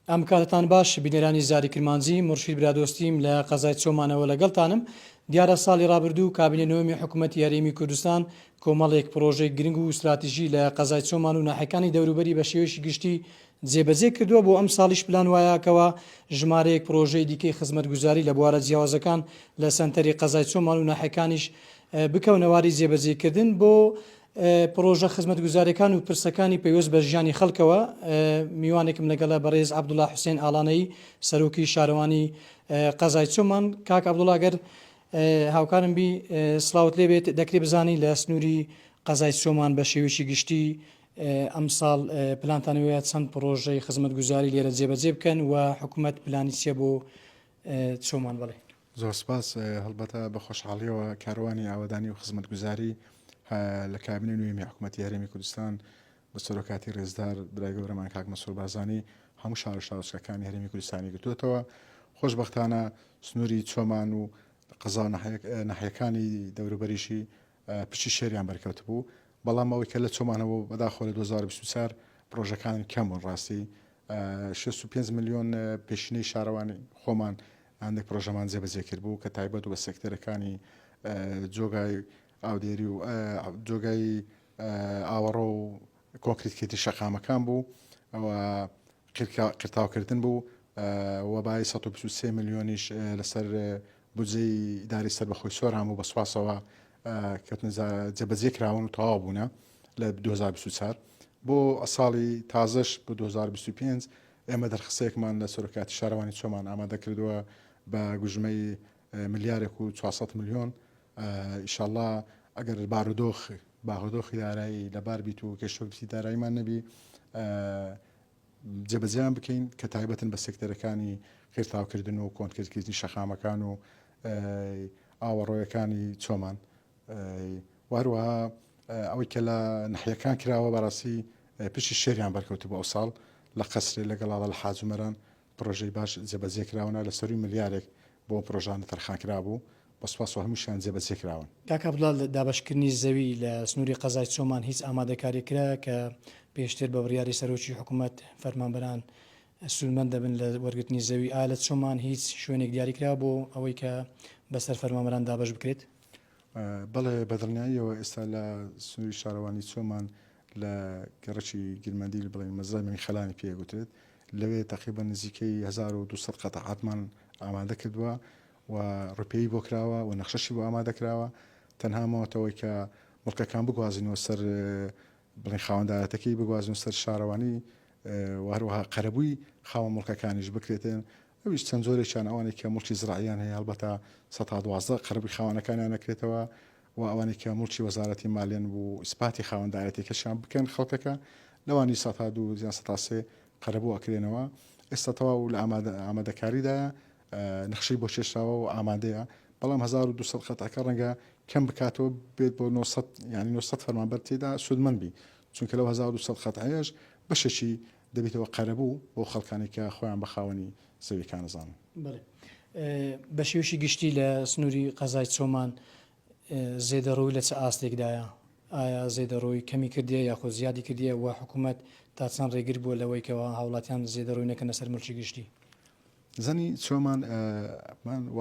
ئەم کاتتان باش بینێرانی زاری کرمانجی مرشید برادۆستیم لە قەزای چۆمانەوە لەگەڵتانم. دیارە ساڵی ڕابردوو کابینە نوێمی حکوومەتی یاریمی کوردستان کۆمەڵێک پرۆژەی گرنگ و استراتیژی لە قەزای چۆمان و ناحەکانی دەوروبەری بە شێوەیەکی گشتی جێبەجێ کردووە. بۆ ئەم ساڵیش پلان وایەکەوە ژمارەیەک پرۆژەی دیکەی خزمەتگوزاری لە بوارە جیاوازەکان لە سەنتەری قەزای چۆمان و ناحەکانیش بکەونەواری جێبەجێکردن بۆ پرۆژە خزمەتگوزاریەکان و پرسەکانی پێویست بە ژیانی خەڵکەوە. میوانێکم لەگەڵە بەڕێز عەبدوڵڵا حوسێن ئاڵانەی سەرۆکی شارەوانی قەزای چۆمان. کاک عەبدوڵڵا گەر هاوکارم بی سڵاوت لێبێت دەکرێت بزانی لە سنووری قەزای چۆمان بە شێوەیەکی گشتی ئەم ساڵ پلانتانەوەیە چەند پرۆژەی خزمەتگوزاری لێرە جێبەجێ بکەن و حکوومەت پلانی چییە بۆ چۆمان؟ بڵێ. زۆر سپاس. هەڵبەتە بە خۆشحاڵیەوە کاروانی ئاوادانی و خزمەتگوزاری لە کابینە نوێمی حکوومەتی یاریمی کوردستان بە سەرۆکاتی ڕێزدار برای گەورەمان کاک مەسعود بارزانی هەموو شارۆچکەکانی هەرێمی کوردستانی گرتووەتەوە. خۆشبەختانە سنووری چۆمان و قەزا ناحیەکانی دەوروبەریشی پشتی شێریان بەرکەوت بوو، بەڵام ئەوەی کە لە چۆمانەوە بەداخۆ لە 2024 پرۆژەکان کەم بوون. ڕاستی 65 میلیۆن پێشینەی شارەوانی خۆمان هەندێک پرۆژەمان جێبەجێ کرد بوو کە تایبەت و بە سێکتەرەکانی جۆگای ئاودێری و جۆگای ئاوەڕۆ و کۆنکریتکردی شەقامەکان بوو، ئەوە قرتاوکردن بوو و بای 123 میلیۆنیش لەسەر بودجەی ئیداری سەربەخۆی سۆران بوو. بە سوپاسەوە کەوتنە جێبەجێ کراون و تەواو بوونە لە 2024. بۆ ساڵی تازەش بۆ 2025 ئێمە دەرخستەیەکمان لە سەرۆکاتی شارەوانی چۆمان ئامادە کردووە بە گوژمەی ملیارێک و 400 میلیۆن. ئینشاءالله ئەگەر بارودۆخی دارایی لەبار بیت و کێشەوەرگرتی داراییمان نەبی جێبەجێیان بکەین کە تایبەتن بە سێکتەرەکانی خێرتاوکردن و کۆنکریتکردنی شەقامەکان و ئاوەڕۆیەکانی چۆمان. وهروەها ئەوەی کە لە ناحیەکان کراوە بەڕاستی پشتی شێریان بەرکەوت بۆ ئەو ساڵ لە قەسرێ لەگەڵاڵە لە حاجومەران پرۆژەی باش جێبەجێ کراونە لە سەروی ملیارێک بۆ پرۆژانە تەرخان کرابوو. بەسپاس و هەمووشیان جێبەجێ کراون. کاک عەبدوڵڵا دابەشکردنی زەوی لە سنووری قەزای چۆمان هیچ ئامادەکاری کرا کە پێشتر بە بڕیاری سەرۆکی حکوومەت فەرمانبەران سوودمەند دەبن لە وەرگرتنی زەوی؟ ئایا لە چۆمان هیچ شوێنێک دیاری کرا بۆ ئەوەی کە بەسەر فەرمانبەران دابەش بکرێت؟ بەڵێ بەدڵنیاییەوە ئێستا لە سنووری شارەوانی چۆمان لە گەڕەکی گرمەندی بڵێن مەزرای خەلانی پێگوترێت لەوێ تقریبا نزیکەی 1200 قەتەعاتمان ئامادە کردووە و ڕوپێی بۆ کراوە و نەخشەشی بۆ ئامادە کراوە. تەنها ماوەتەوەی کە مڵکەکان بگوازنەوە سەر بڵێن خاوەندایەتەکەی بگوازن سەر شارەوانی و هەروەها قەرەبووی خاوەن مڵکەکانیش بکرێتن. ئەویش چەند زۆرێکیان ئەوانێک کە مڵکی زراعیان هەیە هەڵبەتە 112 قەرەبووی خاوەنەکانیان نەکرێتەوە و ئەوانێک کە مڵکی وەزارەتی مالیەن بوو ئیسپاتی خاوەندایەتێکەشیان بکەن خەڵکەکە لەوانی 102 زیان 103 قەرەبوو ئەکرێنەوە. ئێستا تەواو لە ئامادەکاریدایە، نەخشەی بۆ چێشراوە و ئامادەیە، بەڵام 1200 قەتەکە ڕەنگە کەم بکاتەوە بێت بۆ 900 ینی 900 فەرمانبەر تێدا سودمەند بی، چونکە لەو 1200 قەتەیەش بەشێکی دەبێتەوە قەرەبوو بۆ خەڵکانی کە خۆیان بە خاوەنی زەویەکان نەزانن. بە شێوشی گشتی لە سنووری قەزای چۆمان زێدەڕۆی لە چه ئاستێکدایە؟ ئایا زێدەڕۆی کەمی کردیە یاخۆ زیادی کردیە و حکوومەت تا چەند ڕێگر بووە لەوەی کەەوە هاوڵاتیان زێدەڕۆی نەکەنە سەر ملکی گشتی؟ زەنی چۆمان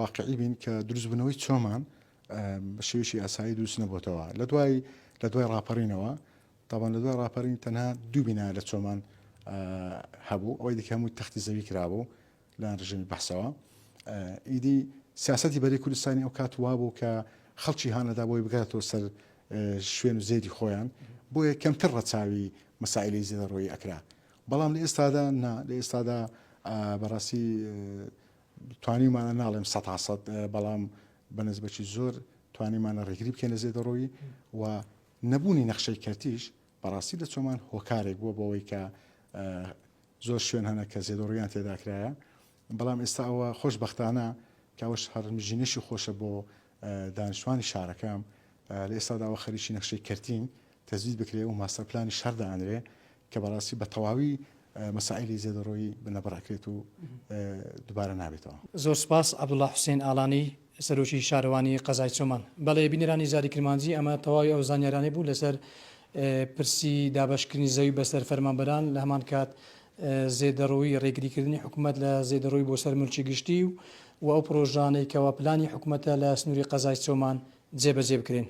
واقعی بین کە دروستبوونەوەی چۆمان بە شێوشی ئاسایی دروست نەبووتەوە لە دوای ڕاپەڕینەوە. تاوان لە دوای ڕاپەڕین تەنها دوو بینا لە چۆمان هەبوو، ئەوەی دیکە هەمووی تەختی زەوی کرابوو لە ڕژێمی بەحسەوە. ئیدی سیاسەتی بەری کوردستانی ئەو کات وا بوو کە خەڵکی هانەدا بۆی بگاتەوە سەر شوێن و زێدی خۆیان، بۆیە کەمتر ڕەچاوی مەسائلەی زێدەڕۆیی ئەکرا. بەڵام لە ئێستادا بەڕاستی توانیمانە ناڵێم 100% بەڵام بەنسبەتی زۆر توانیمانە ڕێگری بکەین لە زێدەڕۆیی و نەبوونی نەخشەی کەرتیش بەڕاستی لە چۆمان هۆکارێک بووە بۆەوەی کە زۆر شوێن هەنە کە زێدەڕۆیان تێداکرایە. بەڵام ئێستا ئەوە خۆشبەختانە کەوەش هەرمژینەشی خۆشە بۆ دانیشتوانی شارەکەم لە ئێستاداوە خەریکی نەخشەی کەرتین تەزوید بکرێ و ماستەر پلانی شەردانرێ کە بەڕاستی بە تەواوی مەسائلی زێدەڕۆیی بنەبڕاکرێت و دووبارە نابێتەوە. زۆر سپاس. عەبدوڵڵا حوسێن ئاڵانی سەرۆکی شارەوانی قەزای چۆمان. بەڵێ بینەرانی زاری کرمانجی ئەمە تەواوی ئەو زانیارانەی بوو لەسەر پرسی دابەشکردنی زەوی بەسەر فەرمانبەران لە هەمان کات زێدەڕۆی ڕێگریکردنی حکوومەت لە زێدەڕۆی بۆ سەر ملکی گشتی و ئەو پرۆژانەی کەوا پلانی حکوومەتە لە سنووری قەزای چۆمان جێبەجێ بکرێن.